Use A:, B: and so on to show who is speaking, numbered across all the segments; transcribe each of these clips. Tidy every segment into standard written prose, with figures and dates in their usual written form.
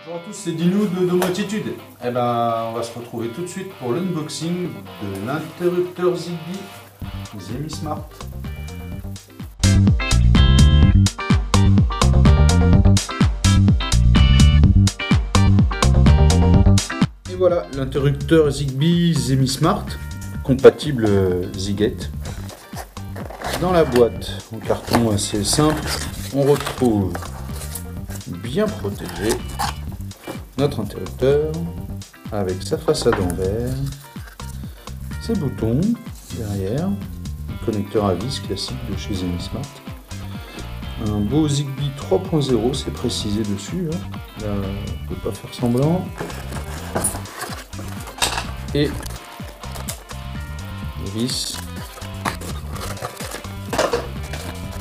A: Bonjour à tous, c'est Dino de Domoattitude. Eh ben, on va se retrouver tout de suite pour l'unboxing de l'interrupteur Zigbee Zemismart. Et voilà, l'interrupteur Zigbee Zemismart, compatible Zigbee. Dans la boîte, en carton assez simple, on retrouve bien protégé notre interrupteur avec sa façade en verre, ses boutons derrière, connecteur à vis classique de chez Zemismart, un beau Zigbee 3.0, c'est précisé dessus, hein. Là, on ne peut pas faire semblant, et les vis,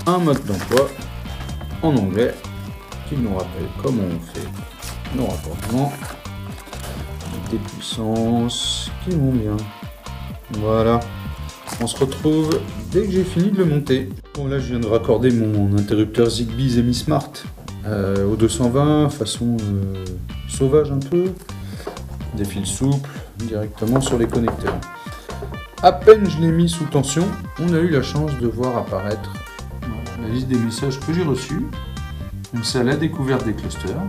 A: un mode d'emploi en anglais qui nous rappelle comment on fait nos rapprochements, des puissances qui vont bien. Voilà, on se retrouve dès que j'ai fini de le monter. Bon, là je viens de raccorder mon interrupteur Zigbee Zemismart au 220 façon sauvage un peu, des fils souples directement sur les connecteurs. À peine je l'ai mis sous tension, on a eu la chance de voir apparaître la liste des messages que j'ai reçus. Donc c'est à la découverte des clusters,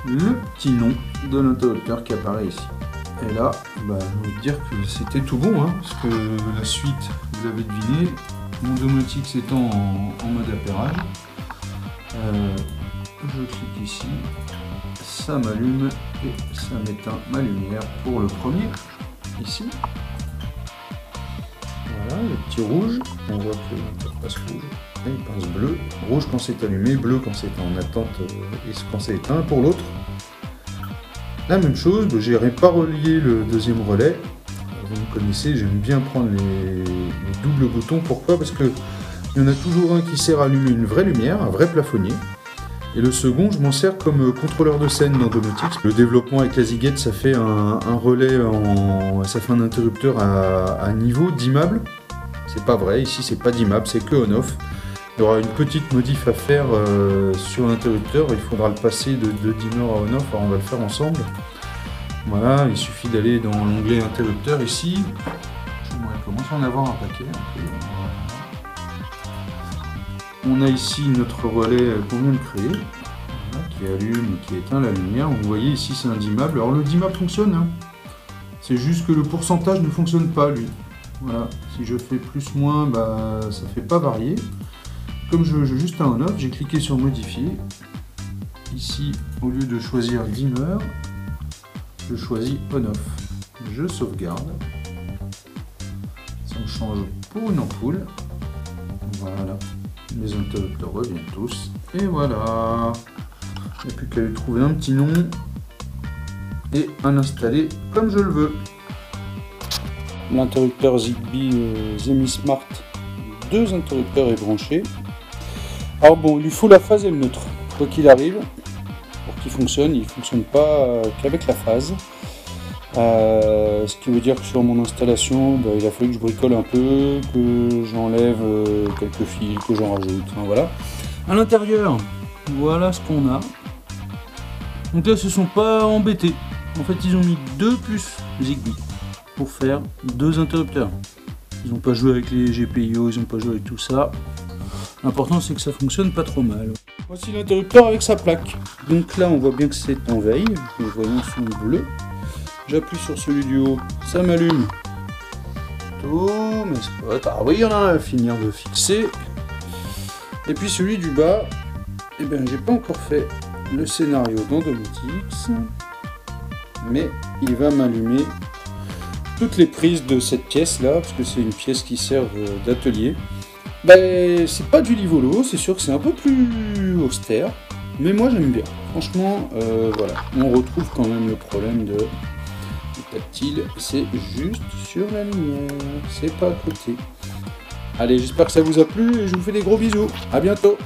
A: le petit nom de l'interrupteur qui apparaît ici. Et là, je vais vous dire que c'était tout bon, hein, parce que la suite, vous avez deviné, mon domotique étant en mode appairage. Je clique ici, ça m'allume et ça m'éteint ma lumière pour le premier, ici. Voilà, le petit rouge, on voit que l'interface rouge. Et il passe bleu, rouge quand c'est allumé, bleu quand c'est en attente et quand c'est éteint pour l'autre. La même chose, je n'ai pas relié le deuxième relais. Vous me connaissez, j'aime bien prendre les doubles boutons. Pourquoi? Parce qu'il y en a toujours un qui sert à allumer une vraie lumière, un vrai plafonnier. Et le second, je m'en sers comme contrôleur de scène dans Domotique. Le développement avec la Zigbee, ça fait un relais, ça fait un interrupteur à niveau dimmable. C'est pas vrai, ici c'est pas dimmable, c'est que on-off. Il y aura une petite modif à faire sur l'interrupteur, il faudra le passer de dimmer à on-off, alors on va le faire ensemble. Voilà, il suffit d'aller dans l'onglet interrupteur ici. Je commence à en avoir un paquet. On a ici notre relais qu'on vient de créer, voilà, qui allume et qui éteint la lumière. Vous voyez ici c'est un dimmable. Alors le dimmable fonctionne, hein. C'est juste que le pourcentage ne fonctionne pas lui. Voilà, si je fais plus moins, ça ne fait pas varier. Comme je veux juste un on-off, j'ai cliqué sur modifier. Ici, au lieu de choisir dimmer, je choisis on-off. Je sauvegarde. Ça me change pour une ampoule. Voilà, les interrupteurs reviennent tous. Et voilà. Il n'y a plus qu'à lui trouver un petit nom et à l'installer comme je le veux. L'interrupteur Zigbee Zemismart, 2 interrupteurs est branché. Alors bon, il lui faut la phase et le neutre, quoi qu'il arrive, pour qu'il fonctionne, il ne fonctionne pas qu'avec la phase. Ce qui veut dire que sur mon installation, il a fallu que je bricole un peu, que j'enlève quelques fils, que j'en rajoute, enfin, voilà. À l'intérieur, voilà ce qu'on a. Donc là, ils ne se sont pas embêtés. En fait, ils ont mis 2 puces Zigbee pour faire 2 interrupteurs. Ils n'ont pas joué avec les GPIO, ils n'ont pas joué avec tout ça. L'important c'est que ça fonctionne pas trop mal. Voici l'interrupteur avec sa plaque. Donc là on voit bien que c'est en veille, les voyants sont bleus. J'appuie sur celui du haut, ça m'allume. Tous mes spots. Ah oui, il y en a un à finir de fixer. Et puis celui du bas, eh bien j'ai pas encore fait le scénario dans Domotique, mais il va m'allumer toutes les prises de cette pièce là, parce que c'est une pièce qui sert d'atelier. C'est pas du Livolo, c'est sûr que c'est un peu plus austère, mais moi j'aime bien. Franchement, voilà, on retrouve quand même le problème de tactile, c'est juste sur la lumière, c'est pas à côté. Allez, j'espère que ça vous a plu et je vous fais des gros bisous, à bientôt.